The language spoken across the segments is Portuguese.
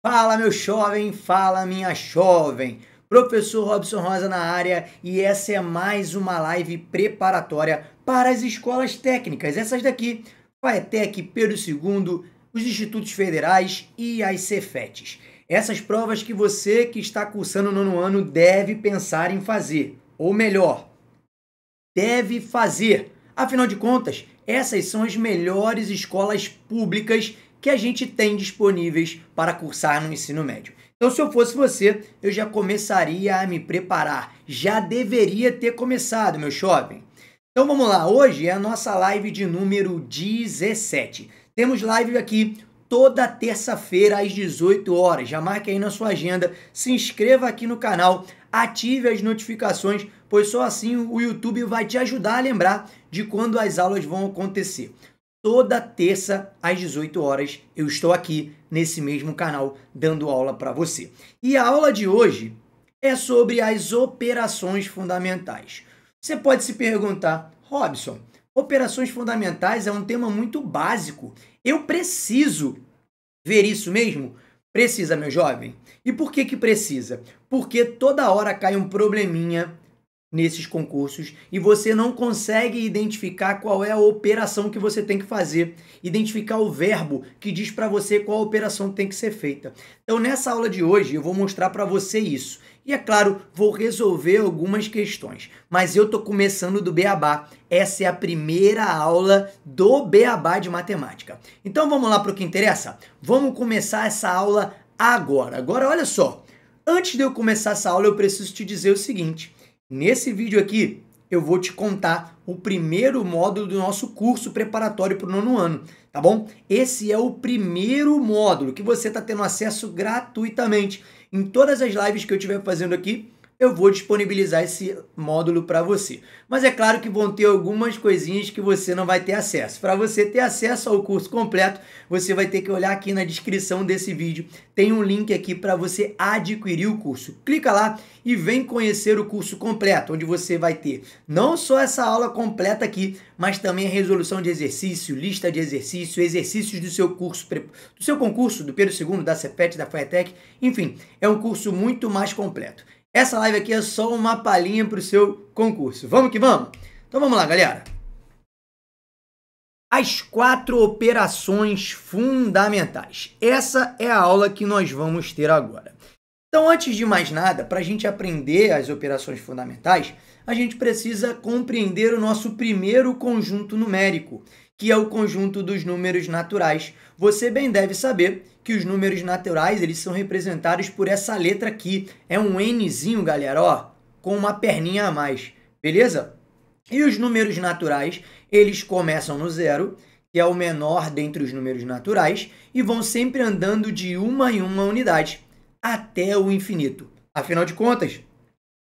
Fala, meu jovem, fala, minha jovem. Professor Robson Rosa na área e essa é mais uma live preparatória para as escolas técnicas. Essas daqui, FATEC, Pedro II, os institutos federais e as Cefetes. Essas provas que você que está cursando o nono ano deve pensar em fazer, ou melhor, deve fazer. Afinal de contas, essas são as melhores escolas públicas que a gente tem disponíveis para cursar no ensino médio. Então, se eu fosse você, eu já começaria a me preparar. Já deveria ter começado, meu jovem. Então, vamos lá. Hoje é a nossa live de número 17. Temos live aqui toda terça-feira às 18 horas. Já marque aí na sua agenda, se inscreva aqui no canal, ative as notificações, pois só assim o YouTube vai te ajudar a lembrar de quando as aulas vão acontecer. Toda terça às 18 horas eu estou aqui nesse mesmo canal dando aula para você. E a aula de hoje é sobre as operações fundamentais. Você pode se perguntar, Robson, operações fundamentais é um tema muito básico. Eu preciso ver isso mesmo? Precisa, meu jovem. E por que que precisa? Porque toda hora cai um probleminha nesses concursos e você não consegue identificar qual é a operação que você tem que fazer, identificar o verbo que diz para você qual operação tem que ser feita. Então, nessa aula de hoje, eu vou mostrar para você isso. E, é claro, vou resolver algumas questões. Mas eu tô começando do beabá. Essa é a primeira aula do beabá de matemática. Então, vamos lá para o que interessa? Vamos começar essa aula agora. Agora, olha só. Antes de eu começar essa aula, eu preciso te dizer o seguinte. Nesse vídeo aqui, eu vou te contar o primeiro módulo do nosso curso preparatório para o nono ano, tá bom? Esse é o primeiro módulo que você está tendo acesso gratuitamente. Em todas as lives que eu estiver fazendo aqui, eu vou disponibilizar esse módulo para você. Mas é claro que vão ter algumas coisinhas que você não vai ter acesso. Para você ter acesso ao curso completo, você vai ter que olhar aqui na descrição desse vídeo. Tem um link aqui para você adquirir o curso. Clica lá e vem conhecer o curso completo, onde você vai ter não só essa aula completa aqui, mas também a resolução de exercício, lista de exercício, exercícios do seu curso, do seu concurso, do Pedro II, da Cefet, da FATEC. Enfim, é um curso muito mais completo. Essa live aqui é só uma palhinha para o seu concurso. Vamos que vamos? Então vamos lá, galera. As 4 operações fundamentais. Essa é a aula que nós vamos ter agora. Então, antes de mais nada, para a gente aprender as operações fundamentais, a gente precisa compreender o nosso primeiro conjunto numérico, que é o conjunto dos números naturais. Você bem deve saber que os números naturais, eles são representados por essa letra aqui. É um Nzinho, galera, ó, com uma perninha a mais, beleza? E os números naturais, eles começam no zero, que é o menor dentre os números naturais, e vão sempre andando de uma em uma unidade, até o infinito. Afinal de contas,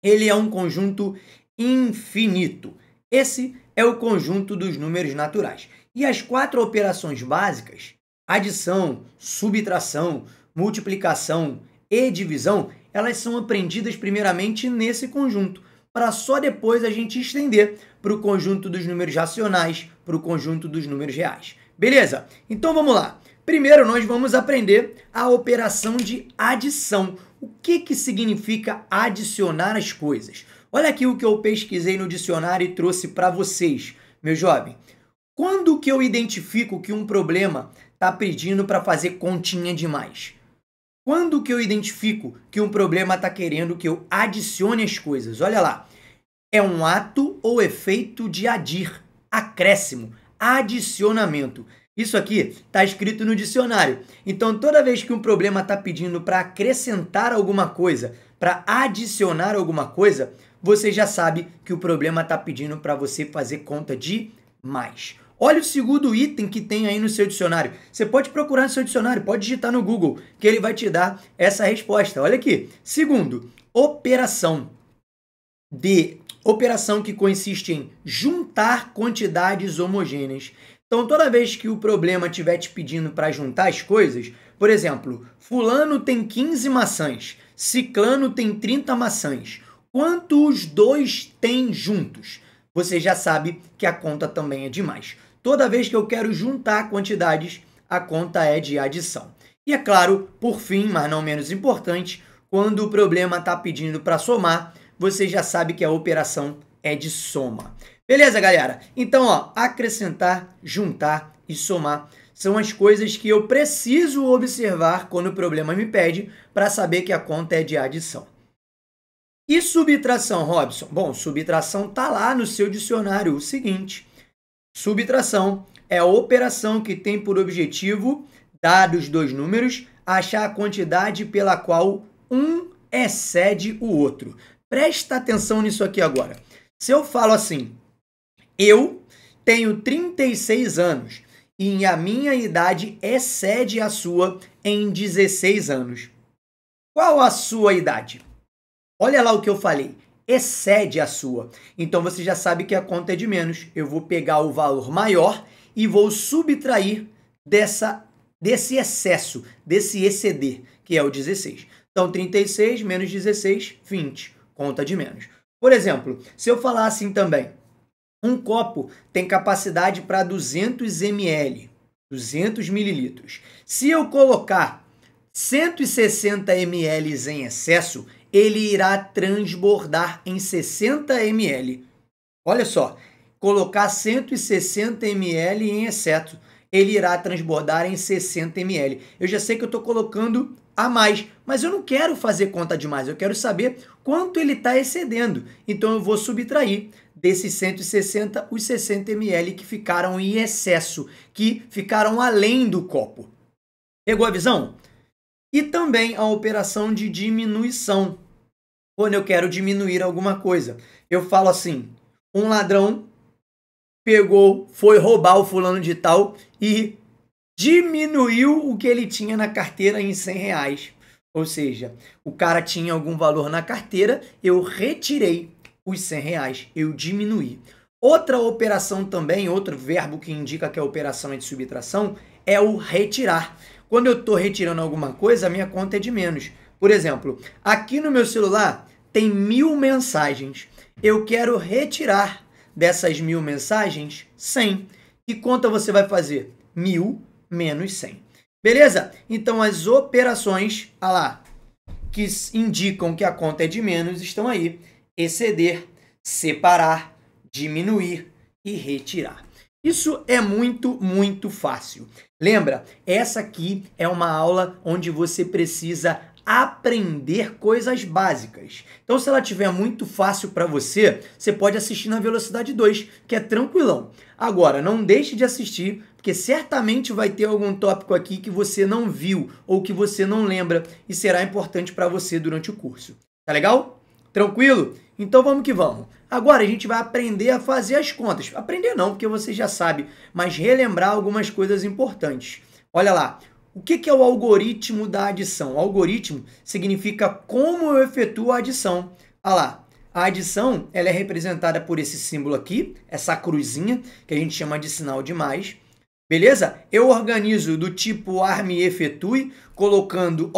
ele é um conjunto infinito. Esse é o conjunto dos números naturais. E as 4 operações básicas, adição, subtração, multiplicação e divisão, elas são aprendidas primeiramente nesse conjunto, para só depois a gente estender para o conjunto dos números racionais, para o conjunto dos números reais. Beleza? Então vamos lá. Primeiro nós vamos aprender a operação de adição. O que significa adicionar as coisas? Olha aqui o que eu pesquisei no dicionário e trouxe para vocês, meu jovem. Quando que eu identifico que um problema está pedindo para fazer continha demais? Quando que eu identifico que um problema está querendo que eu adicione as coisas? Olha lá. É um ato ou efeito de adir, acréscimo, adicionamento. Isso aqui está escrito no dicionário. Então, toda vez que um problema está pedindo para acrescentar alguma coisa, para adicionar alguma coisa, você já sabe que o problema está pedindo para você fazer conta de mais. Olha o segundo item que tem aí no seu dicionário. Você pode procurar no seu dicionário, pode digitar no Google, que ele vai te dar essa resposta. Olha aqui. Segundo, operação. Operação que consiste em juntar quantidades homogêneas. Então, toda vez que o problema estiver te pedindo para juntar as coisas, por exemplo, fulano tem 15 maçãs, ciclano tem 30 maçãs. Quanto os dois têm juntos? Você já sabe que a conta também é de mais. Toda vez que eu quero juntar quantidades, a conta é de adição. E é claro, por fim, mas não menos importante, quando o problema está pedindo para somar, você já sabe que a operação é de soma. Beleza, galera? Então, ó, acrescentar, juntar e somar são as coisas que eu preciso observar quando o problema me pede para saber que a conta é de adição. E subtração, Robson? Bom, subtração está lá no seu dicionário. O seguinte, subtração é a operação que tem por objetivo, dados dois números, achar a quantidade pela qual um excede o outro. Presta atenção nisso aqui agora. Se eu falo assim, eu tenho 36 anos e a minha idade excede a sua em 16 anos. Qual a sua idade? Olha lá o que eu falei, excede a sua. Então você já sabe que a conta é de menos. Eu vou pegar o valor maior e vou subtrair desse excesso, desse exceder, que é o 16. Então 36 menos 16, 20. Conta de menos. Por exemplo, se eu falar assim também, um copo tem capacidade para 200 ml, 200 mililitros. Se eu colocar 160 ml em excesso, ele irá transbordar em 60 ml. Olha só, colocar 160 ml em excesso, ele irá transbordar em 60 ml. Eu já sei que eu estou colocando a mais, mas eu não quero fazer conta de mais, eu quero saber quanto ele está excedendo. Então eu vou subtrair desses 160 os 60 ml que ficaram em excesso, que ficaram além do copo. Pegou a visão? E também a operação de diminuição. Quando eu quero diminuir alguma coisa, eu falo assim, um ladrão pegou, foi roubar o fulano de tal e diminuiu o que ele tinha na carteira em 100 reais. Ou seja, o cara tinha algum valor na carteira, eu retirei os 100 reais, eu diminuí. Outra operação também, outro verbo que indica que a operação é de subtração, é o retirar. Quando eu estou retirando alguma coisa, a minha conta é de menos. Por exemplo, aqui no meu celular tem 1000 mensagens. Eu quero retirar dessas 1000 mensagens 100. Que conta você vai fazer? 1000 menos 100. Beleza? Então as operações, lá, que indicam que a conta é de menos estão aí. Exceder, separar, diminuir e retirar. Isso é muito, muito fácil. Lembra, essa aqui é uma aula onde você precisa aprender coisas básicas. Então, se ela estiver muito fácil para você, você pode assistir na velocidade 2, que é tranquilão. Agora, não deixe de assistir, porque certamente vai ter algum tópico aqui que você não viu ou que você não lembra e será importante para você durante o curso. Tá legal? Tranquilo? Então vamos que vamos. Agora a gente vai aprender a fazer as contas. Aprender não, porque você já sabe, mas relembrar algumas coisas importantes. Olha lá, o que é o algoritmo da adição? O algoritmo significa como eu efetuo a adição. Olha lá, a adição ela é representada por esse símbolo aqui, essa cruzinha, que a gente chama de sinal de mais. Beleza? Eu organizo do tipo arme efetue, colocando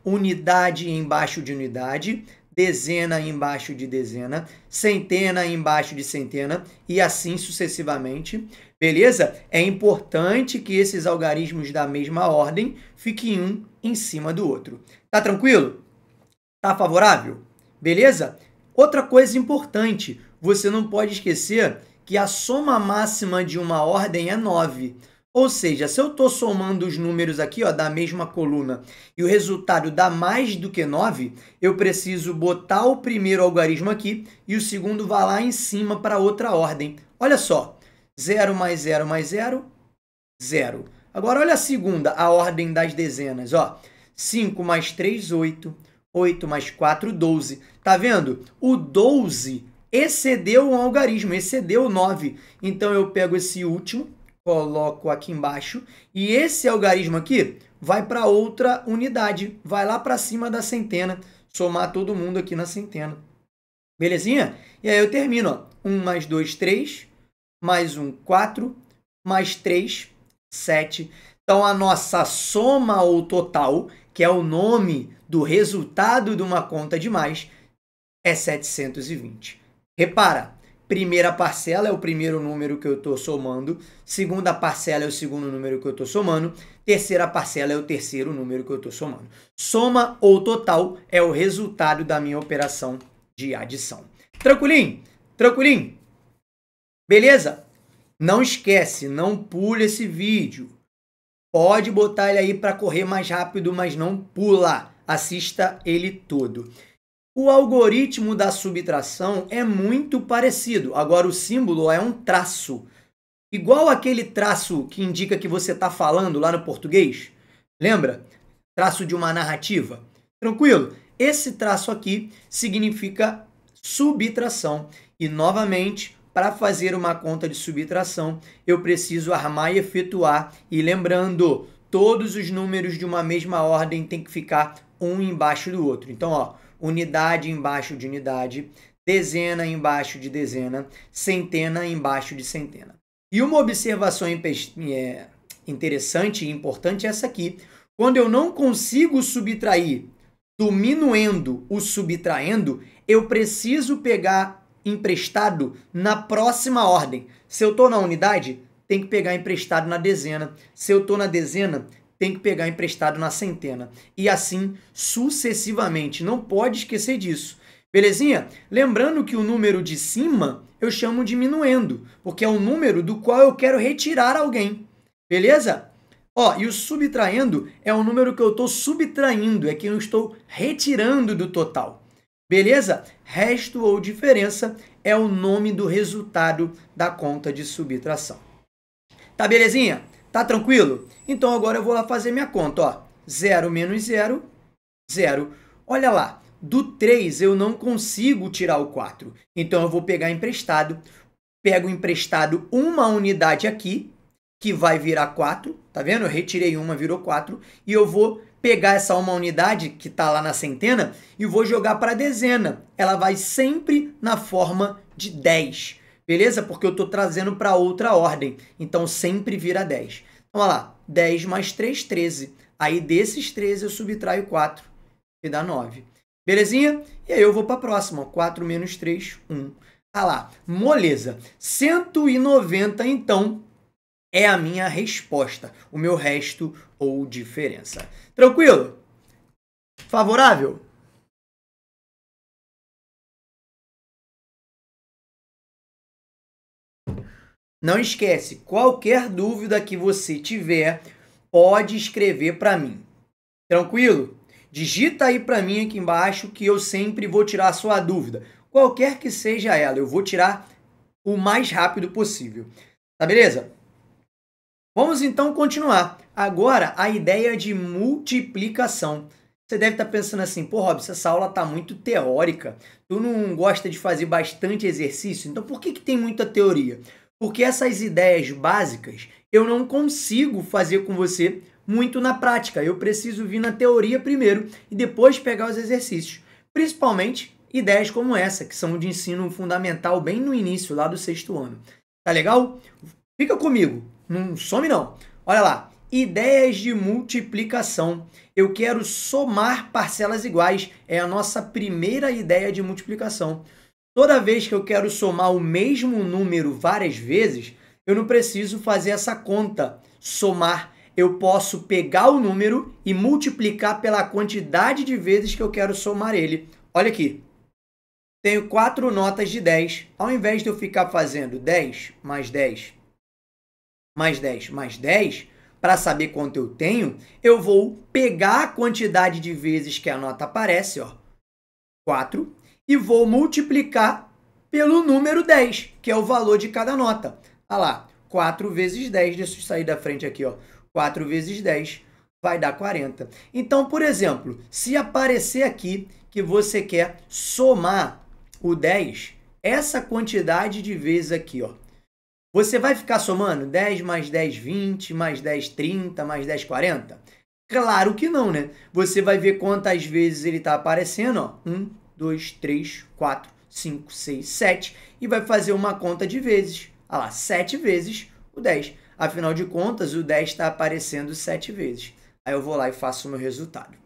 unidade embaixo de unidade, dezena embaixo de dezena, centena embaixo de centena e assim sucessivamente. Beleza? É importante que esses algarismos da mesma ordem fiquem um em cima do outro. Tá tranquilo? Tá favorável? Beleza? Outra coisa importante, você não pode esquecer que a soma máxima de uma ordem é 9. Ou seja, se eu estou somando os números aqui da mesma coluna e o resultado dá mais do que 9, eu preciso botar o primeiro algarismo aqui e o segundo vai lá em cima para outra ordem. Olha só, 0 mais 0 mais 0, 0. Agora olha a segunda, a ordem das dezenas. 5 mais 3, 8. 8 mais 4, 12. Tá vendo? O 12 excedeu um algarismo, excedeu o 9. Então eu pego esse último, coloco aqui embaixo, e esse algarismo aqui vai para outra unidade, vai lá para cima da centena, somar todo mundo aqui na centena. Belezinha? E aí eu termino, 1 mais 2, 3, mais 1, 4, mais 3, 7. Então a nossa soma ou total, que é o nome do resultado de uma conta de mais, é 720. Repara, Primeira parcela é o primeiro número que eu estou somando. Segunda parcela é o segundo número que eu estou somando. Terceira parcela é o terceiro número que eu estou somando. Soma ou total é o resultado da minha operação de adição. Tranquilinho? Tranquilinho? Beleza? Não esquece, não pule esse vídeo. Pode botar ele aí para correr mais rápido, mas não pula. Assista ele todo. O algoritmo da subtração é muito parecido. Agora, o símbolo é um traço. Igual aquele traço que indica que você está falando lá no português. Lembra? Traço de uma narrativa. Tranquilo? Esse traço aqui significa subtração. E, novamente, para fazer uma conta de subtração, eu preciso armar e efetuar. E lembrando, todos os números de uma mesma ordem tem que ficar um embaixo do outro. Então, ó, unidade embaixo de unidade, dezena embaixo de dezena, centena embaixo de centena. E uma observação interessante e importante é essa aqui. Quando eu não consigo subtrair do minuendo o subtraindo, eu preciso pegar emprestado na próxima ordem. Se eu estou na unidade, tem que pegar emprestado na dezena. Se eu estou na dezena, tem que pegar emprestado na centena. E assim sucessivamente. Não pode esquecer disso. Belezinha? Lembrando que o número de cima eu chamo de minuendo, porque é o número do qual eu quero retirar alguém. Beleza? Ó, e o subtraindo é o número que eu estou subtraindo, é que eu estou retirando do total. Beleza? Resto ou diferença é o nome do resultado da conta de subtração. Tá belezinha? Tá tranquilo? Então agora eu vou lá fazer minha conta, ó. 0 menos 0, 0. Olha lá, do 3 eu não consigo tirar o 4. Então eu vou pegar emprestado, pego emprestado uma unidade aqui, que vai virar 4, tá vendo? Eu retirei uma, virou 4, e eu vou pegar essa uma unidade que tá lá na centena e vou jogar para a dezena. Ela vai sempre na forma de 10. Beleza? Porque eu estou trazendo para outra ordem. Então, sempre vira 10. Então, olha lá. 10 mais 3, 13. Aí, desses 13, eu subtraio 4, que dá 9. Belezinha? E aí, eu vou para a próxima. 4 menos 3, 1. Ah lá. Moleza. 190, então, é a minha resposta. O meu resto ou diferença. Tranquilo? Favorável? Não esquece, qualquer dúvida que você tiver, pode escrever para mim. Tranquilo? Digita aí para mim aqui embaixo que eu sempre vou tirar a sua dúvida. Qualquer que seja ela, eu vou tirar o mais rápido possível. Tá beleza? Vamos então continuar. Agora, a ideia de multiplicação. Você deve estar pensando assim, pô, Robson, essa aula está muito teórica. Tu não gosta de fazer bastante exercício? Então, por que tem muita teoria? Porque essas ideias básicas eu não consigo fazer com você muito na prática. Eu preciso vir na teoria primeiro e depois pegar os exercícios. Principalmente ideias como essa, que são de ensino fundamental bem no início, lá do 6º ano. Tá legal? Fica comigo. Não some não. Olha lá. Ideias de multiplicação. Eu quero somar parcelas iguais. É a nossa primeira ideia de multiplicação. Toda vez que eu quero somar o mesmo número várias vezes, eu não preciso fazer essa conta. Somar. Eu posso pegar o número e multiplicar pela quantidade de vezes que eu quero somar ele. Olha aqui. Tenho 4 notas de 10. Ao invés de eu ficar fazendo 10 mais 10, mais 10, mais 10, para saber quanto eu tenho, eu vou pegar a quantidade de vezes que a nota aparece, ó, 4, e vou multiplicar pelo número 10, que é o valor de cada nota. Olha lá, 4 vezes 10, deixa eu sair da frente aqui, ó, 4 vezes 10 vai dar 40. Então, por exemplo, se aparecer aqui que você quer somar o 10, essa quantidade de vezes aqui, ó, você vai ficar somando 10 mais 10, 20, mais 10, 30, mais 10, 40? Claro que não, né? Você vai ver quantas vezes ele está aparecendo, ó. 1, 2, 3, 4, 5, 6, 7. E vai fazer uma conta de vezes. Olha lá, 7 vezes o 10. Afinal de contas, o 10 está aparecendo 7 vezes. Aí eu vou lá e faço o meu resultado.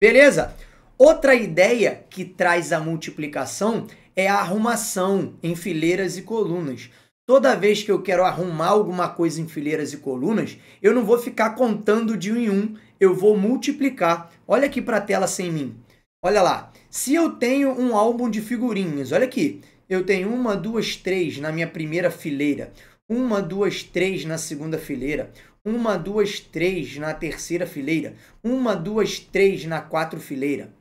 Beleza? Outra ideia que traz a multiplicação é a arrumação em fileiras e colunas. Toda vez que eu quero arrumar alguma coisa em fileiras e colunas, eu não vou ficar contando de um em um, eu vou multiplicar. Olha aqui para a tela sem mim. Olha lá. Se eu tenho um álbum de figurinhas, olha aqui. Eu tenho 1, 2, 3 na minha primeira fileira. 1, 2, 3 na segunda fileira. 1, 2, 3 na terceira fileira. 1, 2, 3 na quarta fileira.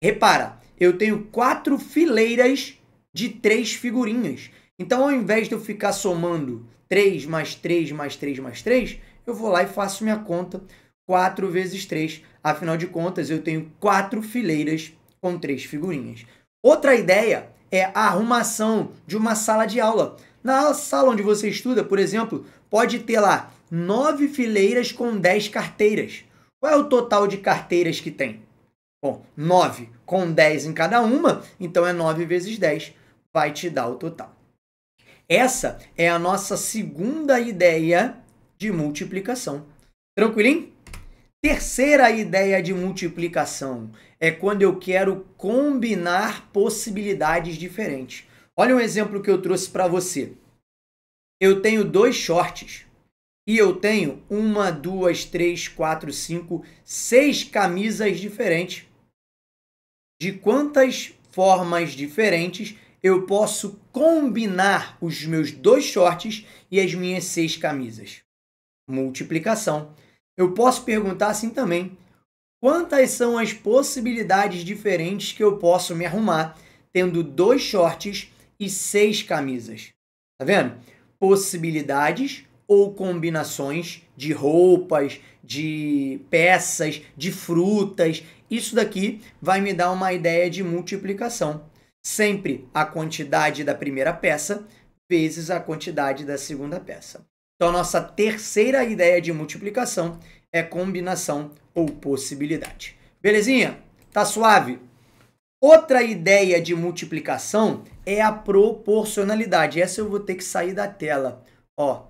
Repara, eu tenho 4 fileiras de 3 figurinhas. Então, ao invés de eu ficar somando 3 mais 3 mais 3 mais 3, eu vou lá e faço minha conta 4 vezes 3. Afinal de contas, eu tenho 4 fileiras com 3 figurinhas. Outra ideia é a arrumação de uma sala de aula. Na sala onde você estuda, por exemplo, pode ter lá 9 fileiras com 10 carteiras. Qual é o total de carteiras que tem? Bom, 9 com 10 em cada uma, então é 9 vezes 10, vai te dar o total. Essa é a nossa segunda ideia de multiplicação. Tranquilinho? Terceira ideia de multiplicação é quando eu quero combinar possibilidades diferentes. Olha um exemplo que eu trouxe para você. Eu tenho 2 shorts e eu tenho 1, 2, 3, 4, 5, 6 camisas diferentes. De quantas formas diferentes eu posso combinar os meus 2 shorts e as minhas 6 camisas? Multiplicação. Eu posso perguntar assim também: quantas são as possibilidades diferentes que eu posso me arrumar tendo 2 shorts e 6 camisas? Tá vendo? Possibilidades ou combinações de roupas, de peças, de frutas. Isso daqui vai me dar uma ideia de multiplicação. Sempre a quantidade da primeira peça vezes a quantidade da segunda peça. Então, a nossa terceira ideia de multiplicação é combinação ou possibilidade. Belezinha? Tá suave? Outra ideia de multiplicação é a proporcionalidade. Essa eu vou ter que sair da tela. Ó,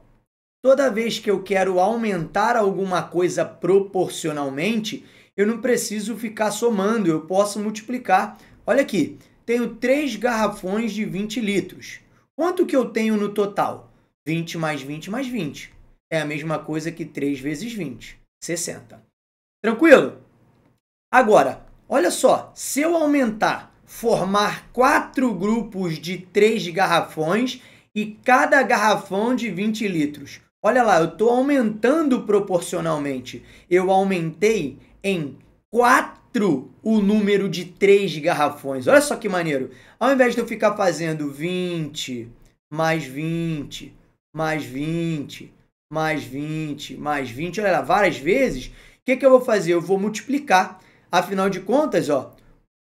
toda vez que eu quero aumentar alguma coisa proporcionalmente, eu não preciso ficar somando, eu posso multiplicar. Olha aqui, tenho 3 garrafões de 20 litros. Quanto que eu tenho no total? 20 mais 20 mais 20. É a mesma coisa que 3 vezes 20, 60. Tranquilo? Agora, olha só, se eu aumentar, formar 4 grupos de 3 garrafões e cada garrafão de 20 litros. Olha lá, eu estou aumentando proporcionalmente. Eu aumentei em 4 o número de 3 garrafões. Olha só que maneiro. Ao invés de eu ficar fazendo 20, mais 20, mais 20, mais 20, mais 20, olha lá, várias vezes, o que eu vou fazer? Eu vou multiplicar. Afinal de contas, ó,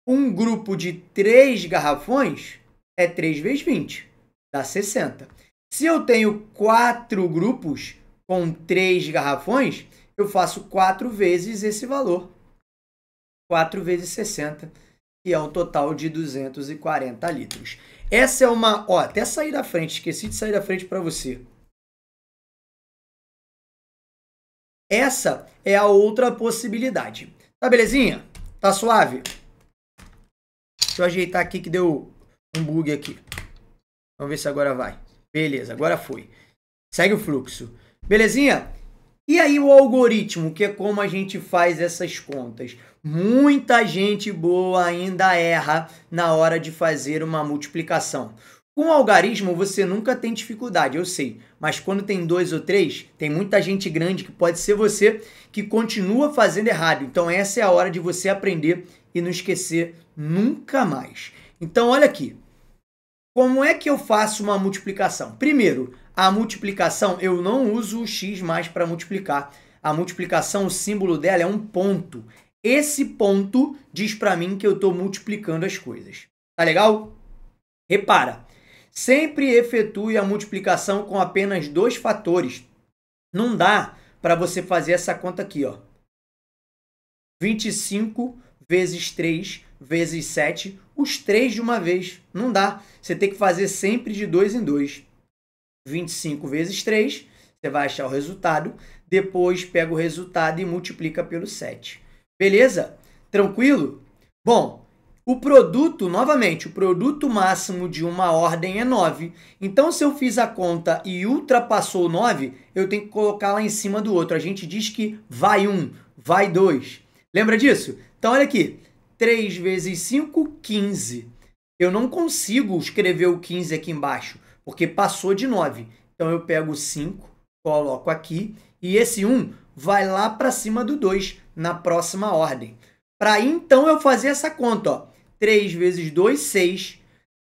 um grupo de 3 garrafões é 3 vezes 20, dá 60. Se eu tenho 4 grupos com 3 garrafões, eu faço 4 vezes esse valor. 4 vezes 60, que é um total de 240 litros. Essa é uma... Ó, até sair da frente, esqueci de sair da frente para você. Essa é a outra possibilidade. Tá belezinha? Tá suave? Deixa eu ajeitar aqui que deu um bug aqui. Vamos ver se agora vai. Beleza, agora foi. Segue o fluxo. Belezinha? E aí o algoritmo, que é como a gente faz essas contas. Muita gente boa ainda erra na hora de fazer uma multiplicação. Com o algarismo você nunca tem dificuldade, eu sei. Mas quando tem 2 ou 3, tem muita gente grande que pode ser você que continua fazendo errado. Então essa é a hora de você aprender e não esquecer nunca mais. Então olha aqui. Como é que eu faço uma multiplicação? Primeiro, a multiplicação, eu não uso o x mais para multiplicar. A multiplicação, o símbolo dela é um ponto. Esse ponto diz para mim que eu estou multiplicando as coisas. Tá legal? Repara, sempre efetue a multiplicação com apenas 2 fatores. Não dá para você fazer essa conta aqui, ó. 25 vezes 3 vezes 7, os 3 de uma vez. Não dá. Você tem que fazer sempre de 2 em 2. 25 vezes 3, você vai achar o resultado. Depois pega o resultado e multiplica pelo 7. Beleza? Tranquilo? Bom, O produto, novamente, o produto máximo de uma ordem é 9. Então, se eu fiz a conta e ultrapassou 9, eu tenho que colocar lá em cima do outro. A gente diz que vai 1, vai 2. Lembra disso? Então, olha aqui. 3 vezes 5, 15. Eu não consigo escrever o 15 aqui embaixo, porque passou de 9. Então, eu pego o 5, coloco aqui, e esse 1 vai lá para cima do 2, na próxima ordem. Para então eu fazer essa conta, ó. 3 vezes 2, 6.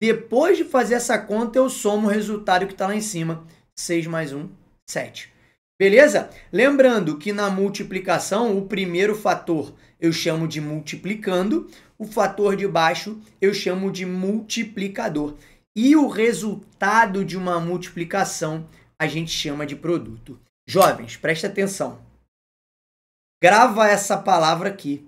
Depois de fazer essa conta, eu somo o resultado que está lá em cima. 6 mais 1, 7. Beleza? Lembrando que na multiplicação, o primeiro fator eu chamo de multiplicando, o fator de baixo eu chamo de multiplicador. E o resultado de uma multiplicação a gente chama de produto. Jovens, preste atenção. Grava essa palavra aqui.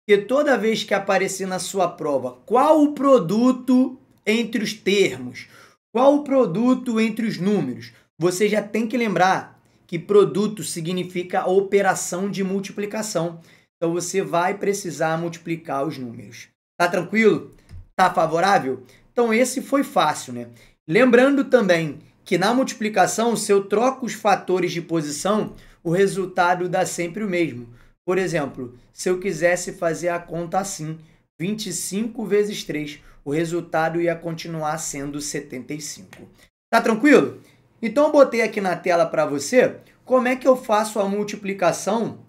Porque toda vez que aparecer na sua prova, qual o produto entre os termos? Qual o produto entre os números? Você já tem que lembrar que produto significa operação de multiplicação. Então, você vai precisar multiplicar os números. Tá tranquilo? Tá favorável? Então, esse foi fácil, né? Lembrando também que na multiplicação, se eu troco os fatores de posição, o resultado dá sempre o mesmo. Por exemplo, se eu quisesse fazer a conta assim, 25 vezes 3, o resultado ia continuar sendo 75. Tá tranquilo? Então, eu botei aqui na tela para você como é que eu faço a multiplicação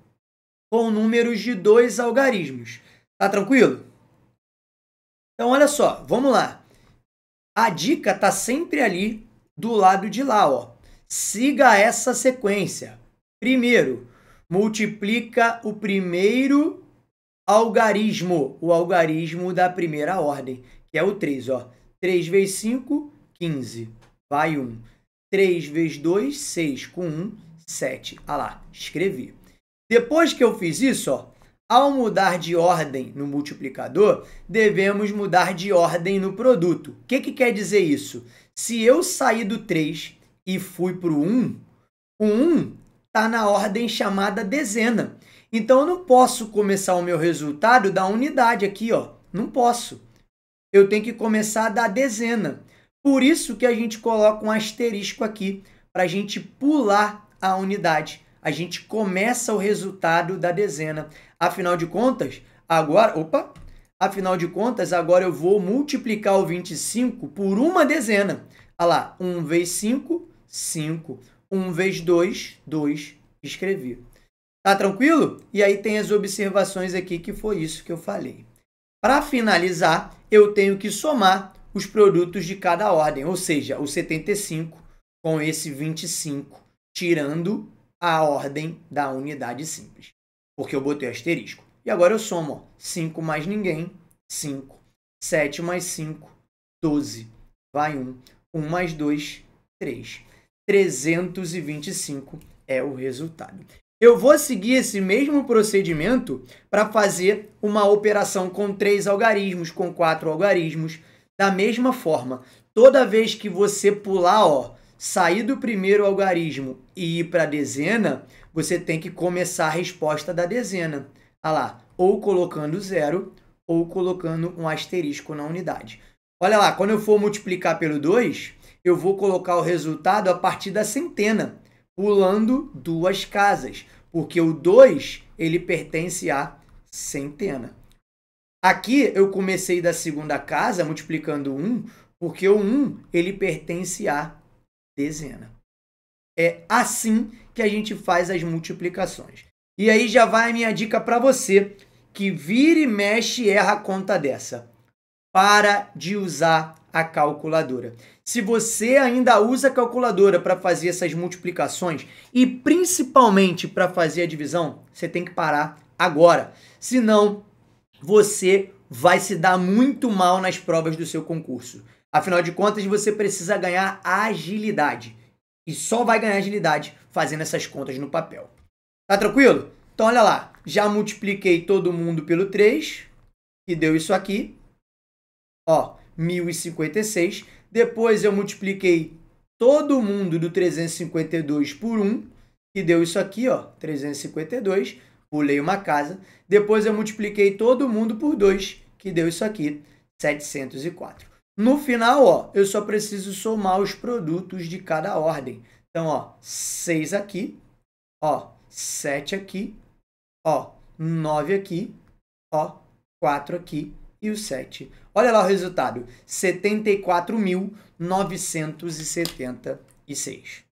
com números de 2 algarismos. Tá tranquilo? Então, olha só, vamos lá. A dica está sempre ali do lado de lá, ó. Siga essa sequência. Primeiro, multiplica o primeiro algarismo, o algarismo da primeira ordem, que é o 3, ó. 3 vezes 5, 15. Vai 1. 3 vezes 2, 6. Com 1, 7. Ah lá, escrevi. Depois que eu fiz isso, ó, ao mudar de ordem no multiplicador, devemos mudar de ordem no produto. O que quer dizer isso? Se eu sair do 3 e fui para o 1, o 1 está na ordem chamada dezena. Então, eu não posso começar o meu resultado da unidade aqui, ó. Não posso. Eu tenho que começar da dezena. Por isso que a gente coloca um asterisco aqui, para a gente pular a unidade. A gente começa o resultado da dezena. Afinal de contas, agora eu vou multiplicar o 25 por uma dezena. Olha lá, 1 vezes 5, 5. 1 vezes 2, 2. Escrevi. Tá tranquilo? E aí tem as observações aqui, que foi isso que eu falei. Para finalizar, eu tenho que somar os produtos de cada ordem, ou seja, o 75 com esse 25, tirando a ordem da unidade simples, porque eu botei asterisco. E agora eu somo, ó, 5 mais ninguém, 5. 7 mais 5, 12. Vai 1. 1 mais 2, 3. 325 é o resultado. Eu vou seguir esse mesmo procedimento para fazer uma operação com 3 algarismos, com 4 algarismos. Da mesma forma, toda vez que você pular, ó, sair do primeiro algarismo e ir para a dezena, você tem que começar a resposta da dezena. Olha lá, ou colocando 0 ou colocando um asterisco na unidade. Olha lá, quando eu for multiplicar pelo 2, eu vou colocar o resultado a partir da centena, pulando 2 casas, porque o 2 ele pertence à centena. Aqui eu comecei da segunda casa, multiplicando 1, porque o 1 ele pertence à dezena. É assim que a gente faz as multiplicações. E aí já vai a minha dica para você, que vira e mexe e erra a conta dessa. Para de usar a calculadora. Se você ainda usa a calculadora para fazer essas multiplicações e principalmente para fazer a divisão, você tem que parar agora. Senão, você vai se dar muito mal nas provas do seu concurso. Afinal de contas, você precisa ganhar agilidade. E só vai ganhar agilidade fazendo essas contas no papel. Tá tranquilo? Então, olha lá. Já multipliquei todo mundo pelo 3, que deu isso aqui. Ó, 1056. Depois eu multipliquei todo mundo do 352 por 1, que deu isso aqui, ó, 352. Pulei uma casa. Depois eu multipliquei todo mundo por 2, que que deu isso aqui, 704. No final, ó, eu só preciso somar os produtos de cada ordem. Então, ó, 6 aqui, ó, 7 aqui, ó, 9 aqui, ó, 4 aqui e o 7. Olha lá o resultado, 74.976.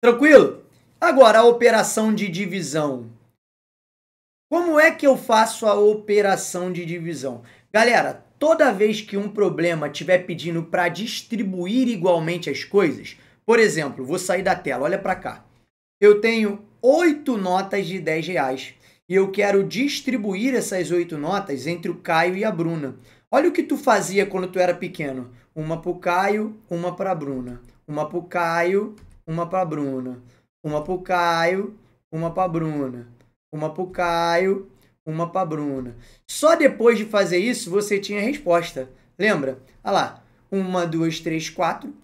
Tranquilo? Agora, a operação de divisão. Como é que eu faço a operação de divisão? Galera, toda vez que um problema estiver pedindo para distribuir igualmente as coisas, por exemplo, vou sair da tela, olha para cá. Eu tenho 8 notas de R$10 e eu quero distribuir essas 8 notas entre o Caio e a Bruna. Olha o que tu fazia quando tu era pequeno. Uma para o Caio, uma para a Bruna. Uma para o Caio, uma para a Bruna. Uma para o Caio, uma para a Bruna. Uma para o Caio, uma para a Bruna. Só depois de fazer isso, você tinha a resposta. Lembra? Olha lá. 1, 2, 3, 4.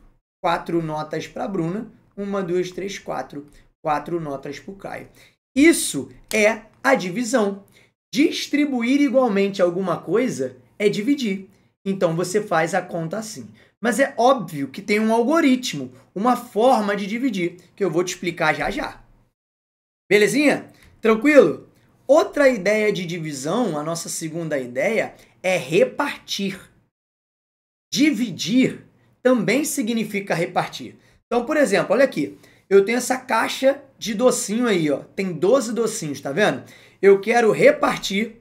4 notas para a Bruna. 1, 2, 3, 4. 4 notas para o Caio. Isso é a divisão. Distribuir igualmente alguma coisa é dividir. Então, você faz a conta assim. Mas é óbvio que tem um algoritmo, uma forma de dividir, que eu vou te explicar já já. Belezinha? Tranquilo? Outra ideia de divisão, a nossa segunda ideia, é repartir. Dividir também significa repartir. Então, por exemplo, olha aqui. Eu tenho essa caixa de docinho aí, ó. Tem 12 docinhos, tá vendo? Eu quero repartir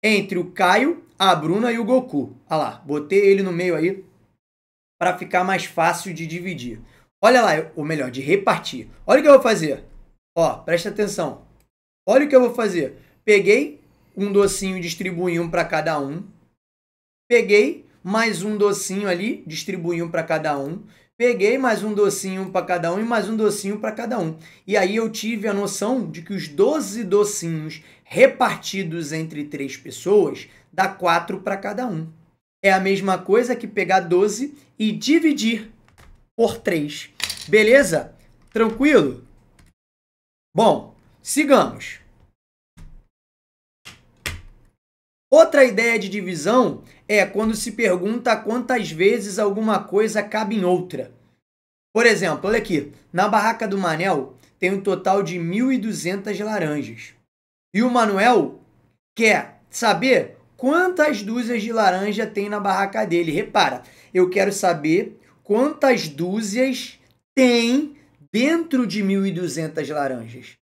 entre o Caio, a Bruna e o Goku. Olha lá, botei ele no meio aí para ficar mais fácil de dividir. Olha lá, ou melhor, de repartir. Olha o que eu vou fazer. Ó, presta atenção. Olha o que eu vou fazer. Peguei um docinho e distribuí um para cada um. Peguei mais um docinho ali, distribuí um para cada um. Peguei mais um docinho para cada um e mais um docinho para cada um. E aí eu tive a noção de que os 12 docinhos repartidos entre 3 pessoas dá 4 para cada um. É a mesma coisa que pegar 12 e dividir por 3. Beleza? Tranquilo? Bom, sigamos. Outra ideia de divisão é quando se pergunta quantas vezes alguma coisa cabe em outra. Por exemplo, olha aqui, na barraca do Manel tem um total de 1.200 laranjas. E o Manuel quer saber quantas dúzias de laranja tem na barraca dele. Repara, eu quero saber quantas dúzias tem dentro de 1.200 laranjas.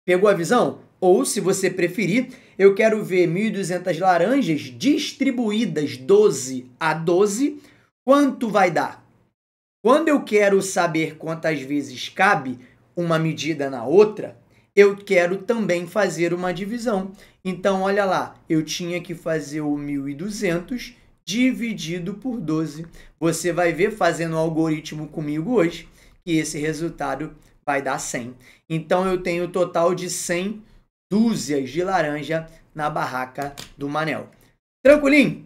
Pegou a visão? Ou, se você preferir, eu quero ver 1.200 laranjas distribuídas 12 a 12. Quanto vai dar? Quando eu quero saber quantas vezes cabe uma medida na outra, eu quero também fazer uma divisão. Então, olha lá, eu tinha que fazer o 1.200 dividido por 12. Você vai ver, fazendo o algoritmo comigo hoje, que esse resultado vai dar 100. Então, eu tenho o total de 100 dúzias de laranja na barraca do Manel. Tranquilinho?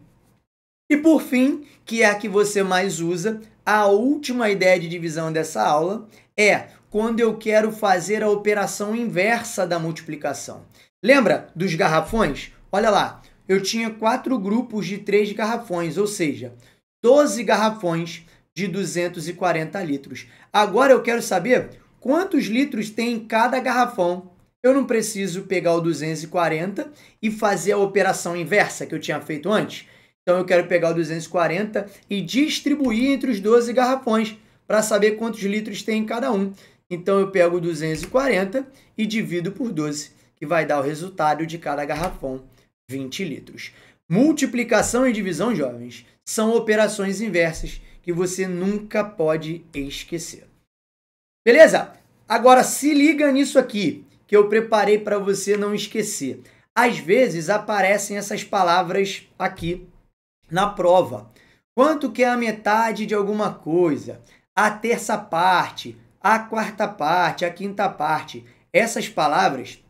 E por fim, que é a que você mais usa, a última ideia de divisão dessa aula é quando eu quero fazer a operação inversa da multiplicação. Lembra dos garrafões? Olha lá, eu tinha 4 grupos de 3 garrafões, ou seja, 12 garrafões de 240 litros. Agora eu quero saber quantos litros tem em cada garrafão. Eu não preciso pegar o 240 e fazer a operação inversa que eu tinha feito antes. Então, eu quero pegar o 240 e distribuir entre os 12 garrafões para saber quantos litros tem em cada um. Então, eu pego o 240 e divido por 12, que vai dar o resultado de cada garrafão, 20 litros. Multiplicação e divisão, jovens, são operações inversas que você nunca pode esquecer. Beleza? Agora, se liga nisso aqui, que eu preparei para você não esquecer. Às vezes aparecem essas palavras aqui na prova. Quanto que é a metade de alguma coisa? A terça parte, a quarta parte, a quinta parte. Essas palavras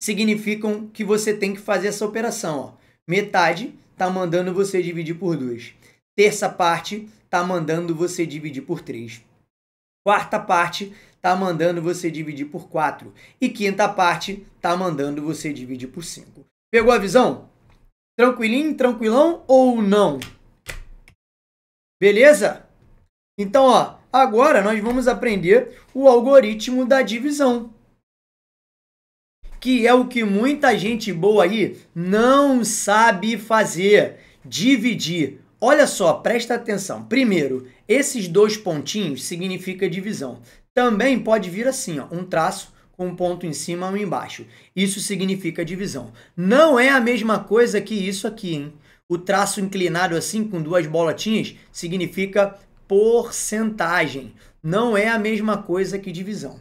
significam que você tem que fazer essa operação. Ó. Metade está mandando você dividir por 2. Terça parte está mandando você dividir por 3. Quarta parte está mandando você dividir por 4. E quinta parte está mandando você dividir por 5. Pegou a visão? Tranquilinho, tranquilão ou não? Beleza? Então, ó, agora nós vamos aprender o algoritmo da divisão, que é o que muita gente boa aí não sabe fazer, dividir. Olha só, presta atenção. Primeiro, esses dois pontinhos significa divisão. Também pode vir assim, ó, um traço com um ponto em cima e um embaixo. Isso significa divisão. Não é a mesma coisa que isso aqui, hein? O traço inclinado assim, com duas bolotinhas, significa porcentagem. Não é a mesma coisa que divisão.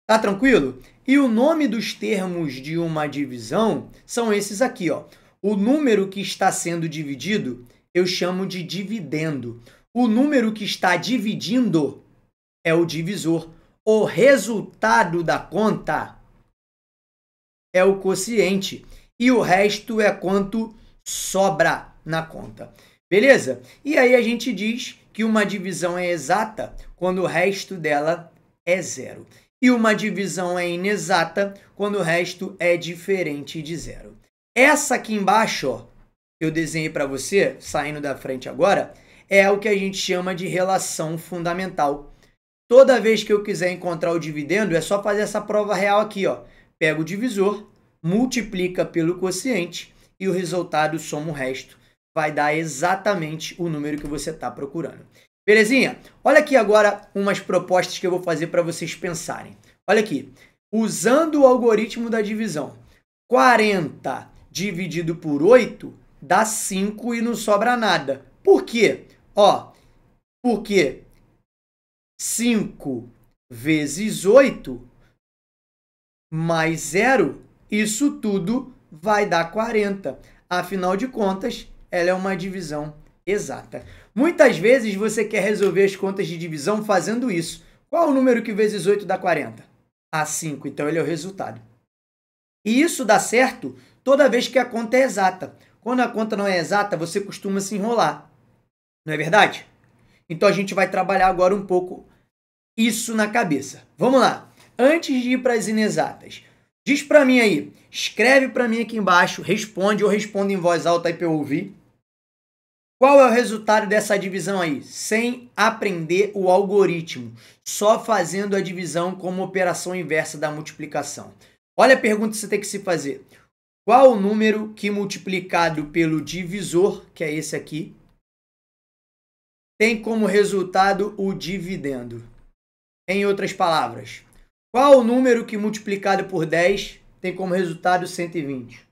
Tá tranquilo? E o nome dos termos de uma divisão são esses aqui, ó. O número que está sendo dividido, eu chamo de dividendo. O número que está dividindo é o divisor. O resultado da conta é o quociente. E o resto é quanto sobra na conta. Beleza? E aí a gente diz que uma divisão é exata quando o resto dela é zero. E uma divisão é inexata quando o resto é diferente de zero. Essa aqui embaixo, ó, eu desenhei para você, saindo da frente agora, é o que a gente chama de relação fundamental. Toda vez que eu quiser encontrar o dividendo, é só fazer essa prova real aqui, ó. Pega o divisor, multiplica pelo quociente e o resultado soma o resto. Vai dar exatamente o número que você está procurando. Belezinha? Olha aqui agora umas propostas que eu vou fazer para vocês pensarem. Olha aqui. Usando o algoritmo da divisão, 40 dividido por 8 dá 5 e não sobra nada. Por quê? Ó, porque 5 vezes 8 mais 0, isso tudo vai dar 40. Afinal de contas, ela é uma divisão exata. Muitas vezes você quer resolver as contas de divisão fazendo isso. Qual o número que vezes 8 dá 40? Ah, 5. Então, ele é o resultado. E isso dá certo toda vez que a conta é exata. Quando a conta não é exata, você costuma se enrolar. Não é verdade? Então, a gente vai trabalhar agora um pouco isso na cabeça. Vamos lá. Antes de ir para as inexatas, diz para mim aí, escreve para mim aqui embaixo, responde ou responde em voz alta aí para eu ouvir. Qual é o resultado dessa divisão aí? Sem aprender o algoritmo, só fazendo a divisão como operação inversa da multiplicação. Olha a pergunta que você tem que se fazer. Qual o número que multiplicado pelo divisor, que é esse aqui, tem como resultado o dividendo? Em outras palavras, qual o número que multiplicado por 10 tem como resultado 120?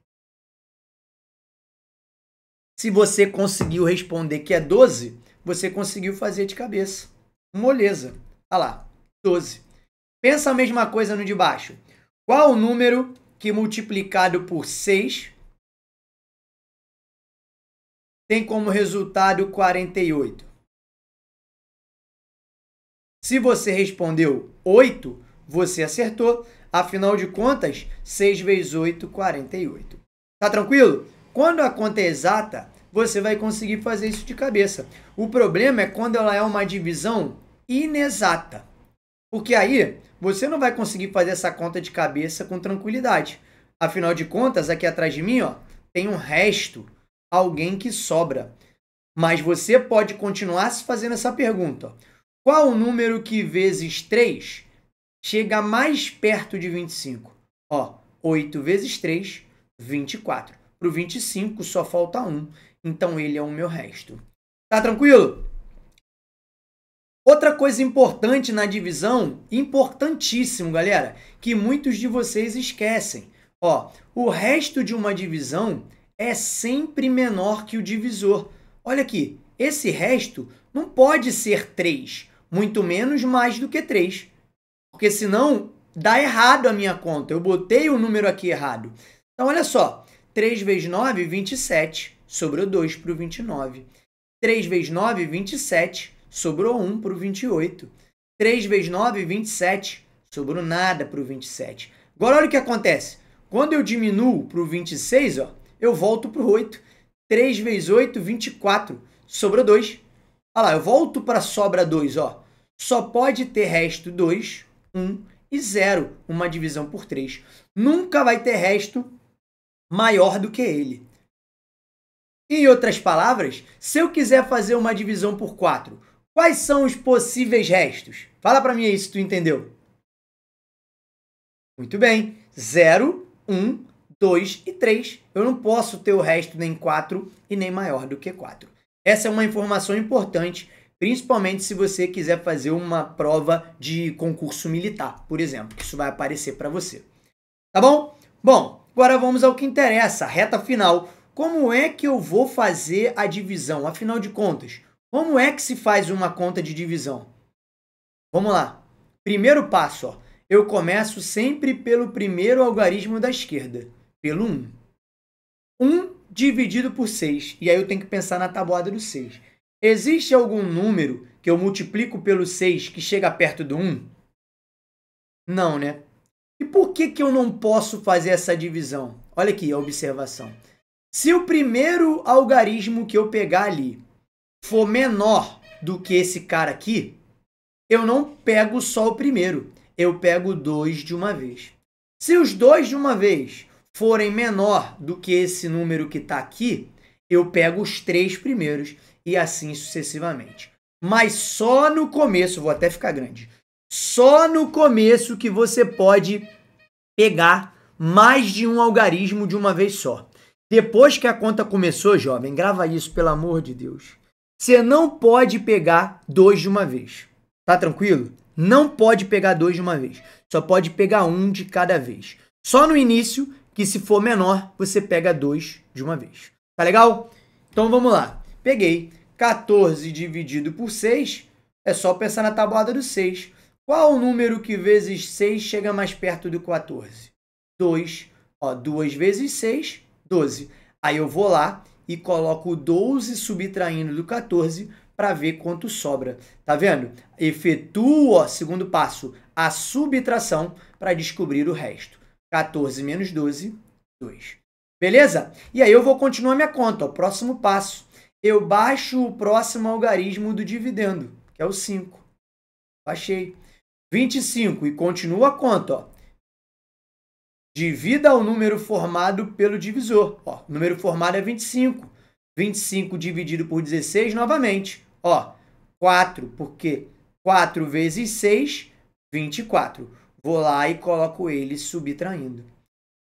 Se você conseguiu responder que é 12, você conseguiu fazer de cabeça. Moleza. Olha lá, 12. Pensa a mesma coisa no de baixo. Qual o número que multiplicado por 6 tem como resultado 48? Se você respondeu 8, você acertou. Afinal de contas, 6 vezes 8, 48. Tá tranquilo? Quando a conta é exata, você vai conseguir fazer isso de cabeça. O problema é quando ela é uma divisão inexata. Porque aí, você não vai conseguir fazer essa conta de cabeça com tranquilidade. Afinal de contas, aqui atrás de mim, ó, tem um resto, alguém que sobra. Mas você pode continuar se fazendo essa pergunta. Qual o número que vezes 3 chega mais perto de 25? Ó, 8 vezes 3, 24. Para o 25 só falta 1, então ele é o meu resto. Tá tranquilo? Outra coisa importante na divisão, importantíssimo, galera, que muitos de vocês esquecem. Ó, o resto de uma divisão é sempre menor que o divisor. Olha aqui, esse resto não pode ser 3, muito menos mais do que 3. Porque senão dá errado a minha conta. Eu botei o número aqui errado. Então, olha só. 3 vezes 9, 27. Sobrou 2 para o 29. 3 vezes 9, 27. Sobrou 1 para o 28. 3 vezes 9, 27. Sobrou nada para o 27. Agora, olha o que acontece. Quando eu diminuo para o 26, ó, eu volto para o 8. 3 vezes 8, 24. Sobrou 2. Olha lá, eu volto para a sobra 2. Ó. Só pode ter resto 2, 1 e 0. Uma divisão por 3. Nunca vai ter resto maior do que ele. Em outras palavras, se eu quiser fazer uma divisão por 4, quais são os possíveis restos? Fala para mim aí se tu entendeu. Muito bem. 0, 1, 2 e 3. Eu não posso ter o resto nem 4 e nem maior do que 4. Essa é uma informação importante, principalmente se você quiser fazer uma prova de concurso militar, por exemplo, que isso vai aparecer para você. Tá bom? Bom, agora vamos ao que interessa, a reta final. Como é que eu vou fazer a divisão? Afinal de contas, como é que se faz uma conta de divisão? Vamos lá. Primeiro passo, ó. Eu começo sempre pelo primeiro algarismo da esquerda, pelo 1. 1 dividido por 6, e aí eu tenho que pensar na tabuada do 6. Existe algum número que eu multiplico pelo 6 que chega perto do 1? Não, né? E por que eu não posso fazer essa divisão? Olha aqui a observação. Se o primeiro algarismo que eu pegar ali for menor do que esse cara aqui, eu não pego só o primeiro, eu pego 2 de uma vez. Se os 2 de uma vez forem menor do que esse número que está aqui, eu pego os 3 primeiros e assim sucessivamente. Mas só no começo, vou até ficar grande, só no começo que você pode pegar mais de um algarismo de uma vez só. Depois que a conta começou, jovem, grava isso, pelo amor de Deus. Você não pode pegar 2 de uma vez. Tá tranquilo? Não pode pegar 2 de uma vez. Só pode pegar 1 de cada vez. Só no início, que se for menor, você pega 2 de uma vez. Tá legal? Então vamos lá. Peguei 14 dividido por 6. É só pensar na tabuada do 6. Qual o número que vezes 6 chega mais perto do 14? 2. Ó, 2 vezes 6, 12. Aí eu vou lá e coloco 12 subtraindo do 14 para ver quanto sobra. Tá vendo? Efetuo, ó, segundo passo, a subtração para descobrir o resto. 14 menos 12, 2. Beleza? E aí eu vou continuar minha conta. Ó. Próximo passo. Eu baixo o próximo algarismo do dividendo, que é o 5. Baixei. 25 e continua a conta. Ó. Divida o número formado pelo divisor. Ó, o número formado é 25. 25 dividido por 16 novamente. Ó, 4, porque 4 vezes 6, 24. Vou lá e coloco ele subtraindo.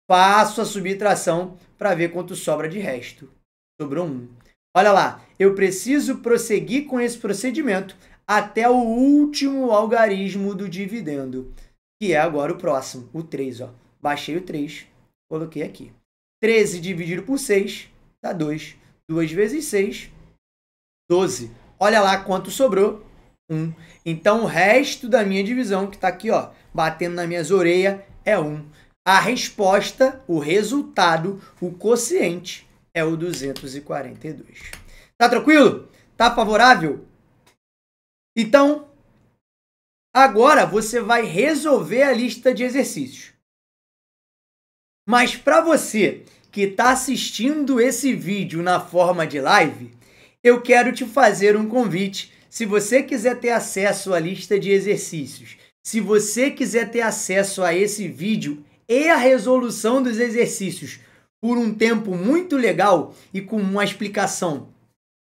Faço a subtração para ver quanto sobra de resto. Sobrou 1. Olha lá, eu preciso prosseguir com esse procedimento até o último algarismo do dividendo, que é agora o próximo, o 3. Ó. Baixei o 3, coloquei aqui. 13 dividido por 6 dá 2. 2 vezes 6, 12. Olha lá quanto sobrou, 1. Então, o resto da minha divisão, que está aqui, ó, batendo nas minhas orelhas, é 1. A resposta, o resultado, o quociente, é o 242. Tá tranquilo? Tá favorável? Então, agora você vai resolver a lista de exercícios. Mas para você que está assistindo esse vídeo na forma de live, eu quero te fazer um convite. Se você quiser ter acesso à lista de exercícios, se você quiser ter acesso a esse vídeo e a resolução dos exercícios por um tempo muito legal e com uma explicação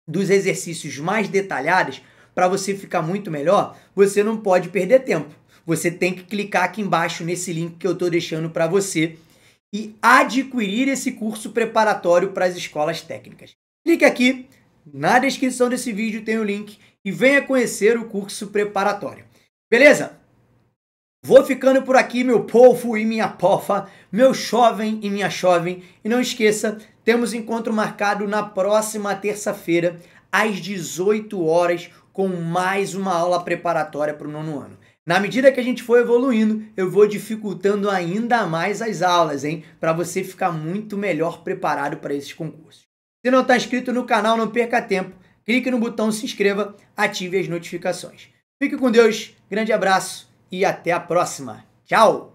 dos exercícios mais detalhadas, para você ficar muito melhor, você não pode perder tempo. Você tem que clicar aqui embaixo nesse link que eu estou deixando para você e adquirir esse curso preparatório para as escolas técnicas. Clique aqui, na descrição desse vídeo tem o link e venha conhecer o curso preparatório. Beleza? Vou ficando por aqui, meu povo e minha pofa, meu jovem e minha jovem. E não esqueça, temos encontro marcado na próxima terça-feira, às 18 horas, com mais uma aula preparatória para o 9º ano. Na medida que a gente for evoluindo, eu vou dificultando ainda mais as aulas, hein? Para você ficar muito melhor preparado para esses concursos. Se não está inscrito no canal, não perca tempo. Clique no botão se inscreva, ative as notificações. Fique com Deus, grande abraço e até a próxima. Tchau!